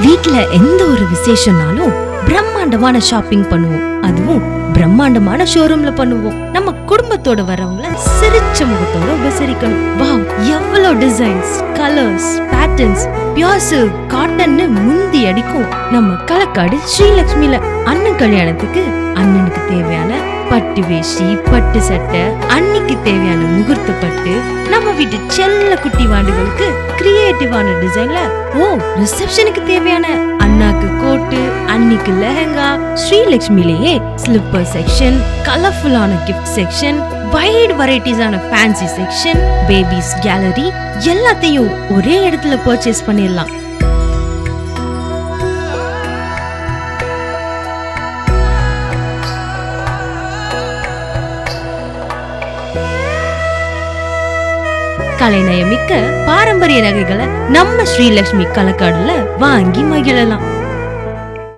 வீட்ல எந்த ஒரு விசேஷம்னாலும் பிரம்மாண்டமான ஷாப்பிங் பண்ணுவோம். அதுவும் பிரம்மாண்டமான ஷோரூம்ல பண்ணுவோம். நம்ம குடும்பத்தோட வரவங்கள சிரிச்ச முகத்தோட உபசரிக்கணும். வாவ், எவ்வளவு designs, colours, patterns, pure silk, காட்டன்னு முந்தி அடிக்கும் நம்ம களக்காடு ஸ்ரீலக்ஷ்மில. அண்ணன் கல்யாணத்துக்கு அண்ணனுக்கு தேவையான பட்டு வேஷ்டி, பட்டு சட்டை, அன்னிக்கு தேவையான முகூர்த்த பட்டு, நம்ம வீட்டு செல்ல குட்டி வாண்டுகளுக்கு கிரியேட்டிவான டிசைன்ல, ரிசப்ஷனுக்கு தேவையான அண்ணாக்கு கோட்டு, அன்னிக்கு லெஹங்கா, ஸ்ரீலக்ஷ்மிலேயே ஸ்லிப்பர் செக்ஷன், கலர்ஃபுல்லான கிஃப்ட் செக்ஷன், வைட் வெரைட்டிஸான ஃபேன்சி செக்ஷன், பேபிஸ் கேலரி, எல்லாத்தையும் ஒரே இடத்துல பர்ச்சேஸ் பண்ணிடலாம். கலைநயமிக்க பாரம்பரிய நகைகளை நம்ம ஸ்ரீலக்ஷ்மி களக்காடுல வாங்கி மகிழலாம்.